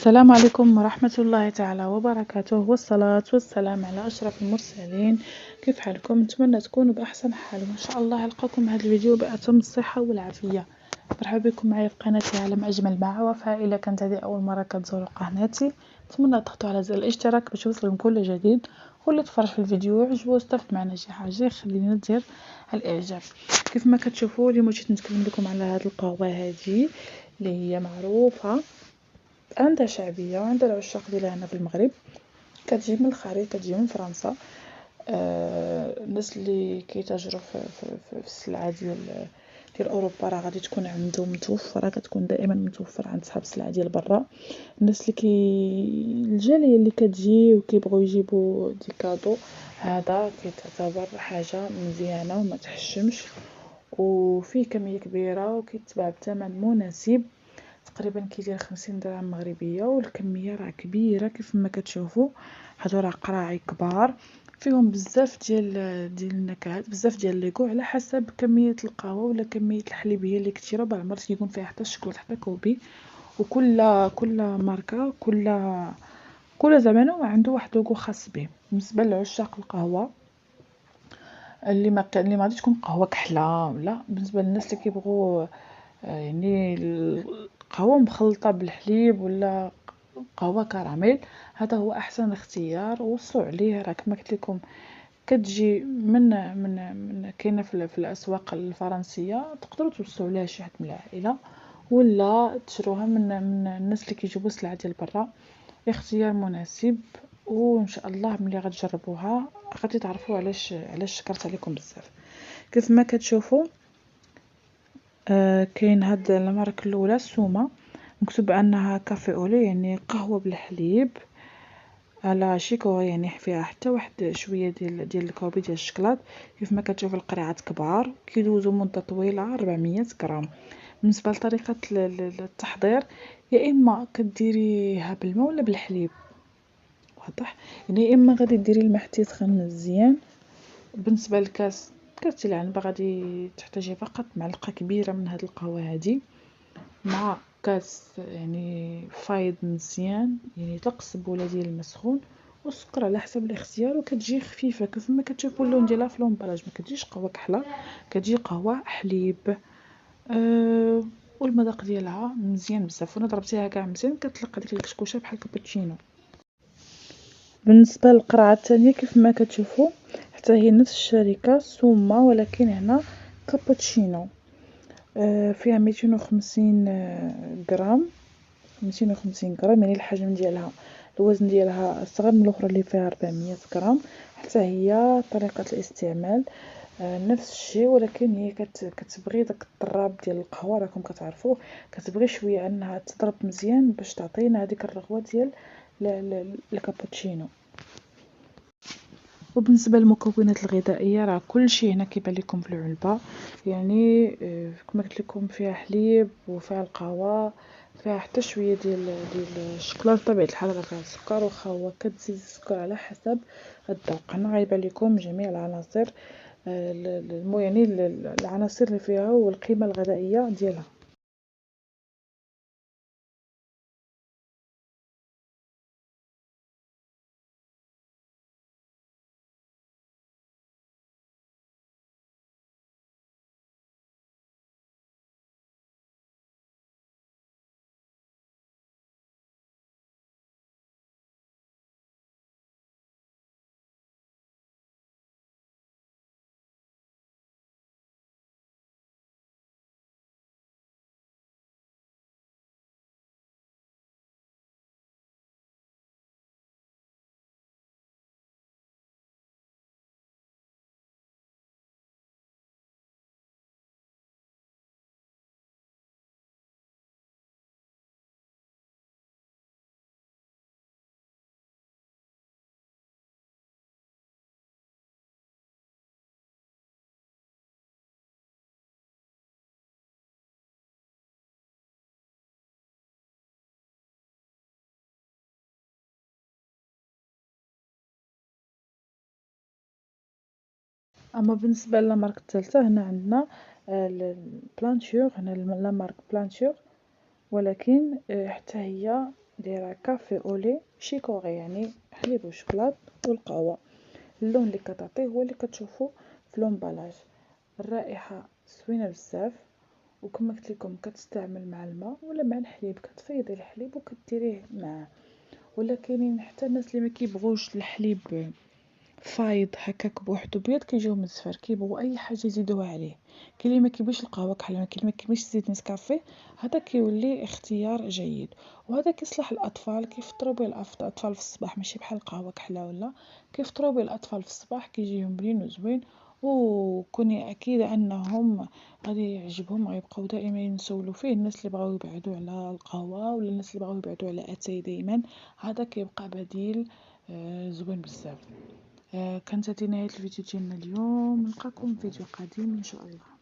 السلام عليكم ورحمة الله تعالى وبركاته، والصلاة والسلام على أشرف المرسلين. كيف حالكم؟ نتمنى تكونوا بأحسن حال، وإن شاء الله ألقاكم هذا الفيديو بأتم الصحة والعافية. مرحبا بكم معي في قناتي عالم أجمل مع وفاء. إذا كانت هذه أول مرة كتزوروا قناتي نتمنى تضغطوا على زر الاشتراك باش يوصلكم كل جديد، واللي تفرج في الفيديو وعجبو واستفدت معنا شي حاجة يخلينا ندير الإعجاب. كيف ما كتشوفوا اليوم جيت نتكلم لكم على هذه القهوة هذه اللي هي معروفة، عندها شعبية وعندها العشاق ديالها هنا في المغرب. كتجي من الخارج، كتجي من فرنسا. الناس اللي كيتاجروا في السلعة ديال اوروبا راه غادي تكون عندهم متوفره، كتكون دائما متوفره عند صحاب السلعه ديال برا. الناس الجاليه اللي كتجي وكيبغوا يجيبوا دي كادو، هذا كيتعتبر حاجه مزيانه وما تحشمش، وفيه كميه كبيره وكيتباع بثمن مناسب. تقريبا كيدير 50 درهم مغربيه، والكميه راه كبيره كيف ما كتشوفوا. هادو راه قراعي كبار فيهم بزاف ديال النكهات، بزاف ديال ليكو على حسب كميه القهوه ولا كميه الحليبيه اللي كثيره. بعض المرات كيكون فيها حتى الشكلاط حتى كوبي. وكل ماركه كل زمان عنده واحد لوغو خاص به. بالنسبه لعشاق القهوه اللي ما غاديش تكون قهوه كحله، لا، بالنسبه للناس اللي كيبغوا يعني القهوة مخلطة بالحليب ولا قهوة كراميل، هذا هو أحسن اختيار. وصلوا عليه، راه كما قلت لكم كتجي من كاينه في الأسواق الفرنسية. تقدروا توصلوا عليها شي حد من العائلة، ولا تشروها من الناس اللي كيجيبوا السلعة ديال برا. اختيار مناسب، وان شاء الله ملي غتجربوها غادي تعرفوا علاش شكرت عليكم بزاف. كيف ما كتشوفوا كاين هاد الماركة الاولى سومة، مكتوب انها كافي اولي يعني قهوة بالحليب على شيكو، يعني فيها حتى واحد شوية ديال الكوبي ديال الشكلاط. كيف ما كتشوف القرعات كبار كيدوزو مدة طويلة 400 غرام. بالنسبة لطريقة التحضير، يا اما كديريها بالماء ولا بالحليب، واضح؟ يعني يا اما غادي ديري الماء حتى يسخن مزيان. بالنسبة للكاس، كاس العنبة غادي تحتاجي فقط معلقة كبيرة من هاد القهوة هادي، مع كاس يعني فايض مزيان، يعني تقص بوله ديال الماء سخون، والسكر على حسب الاختيار. وكتجي خفيفه كيف ما كتشوفوا اللون ديالها في لومبالاج، ما كتجيش قهوه كحله، كتجي قهوه حليب. والمذاق ديالها مزيان بزاف، وانا ضربتيها كاع مزيان كتلقى ديك الكشكوشه بحال الكابتشينو. بالنسبه للقرعه الثانيه كيف ما كتشوفوا حتى هي نفس الشركه سوما، ولكن هنا كابتشينو. فيها 250 غرام، 250 غرام، يعني الحجم ديالها الوزن ديالها اصغر من الاخرى اللي فيها 400 غرام. حتى هي طريقه الاستعمال نفس الشيء، ولكن هي كتبغي داك الطراب ديال القهوه، راكم كتعرفوه، كتبغي شويه انها تضرب مزيان باش تعطينا هذيك الرغوه ديال الكابوتشينو. وبالنسبه للمكونات الغذائيه راه كلشي هنا كيبان لكم في العلبه، يعني كما قلت لكم فيها حليب وفيها القهوه، فيها حتى شويه ديال الشوكولاته. بطبيعه الحال راه فيها السكر، واخا هو كتزيد السكر على حسب الذوق. هنا غيبان لكم جميع العناصر، يعني العناصر اللي فيها والقيمه الغذائيه ديالها. اما بالنسبه للمارك الثالثه، هنا عندنا البلانتور، هنا لا مارك بلانتور، ولكن حتى هي دايره كافي اولي شيكوري، يعني حليب وشوكولات والقهوه. اللون اللي كتعطيه هو اللي كتشوفوا في لومبالاج. الرائحه زوينه بزاف، وكما قلت لكم كتستعمل مع الماء ولا مع الحليب، كتفيضي الحليب وكديريه معاه. ولا كاينين حتى الناس اللي ما كيبغوش الحليب فايض هكاك بوحدو بيض كيجيو مزفر، كيبغوا اي حاجه يزيدوها عليه. كاين اللي ما كيبغيش القهوه كحل، كاين اللي ما كيبغيش زيت نسكافيه، هذا كيولي اختيار جيد. وهذا كيصلح الاطفال كيفطروا به الاطفال في الصباح، ماشي بحال القهوه كحله ولا كيفطروا به الاطفال في الصباح، كيجيهم بنين وزوين. وكوني اكيده انهم غادي يعجبهم، غيبقاو دائما ينسولوا فيه. الناس اللي بغاو يبعدوا على القهوه ولا الناس اللي بغاو يبعدوا على اتاي دائما، هذا كيبقى بديل زوين بزاف. كانت هذه نهاية الفيديو ديالنا اليوم، نلقاكم في فيديو قادم ان شاء الله.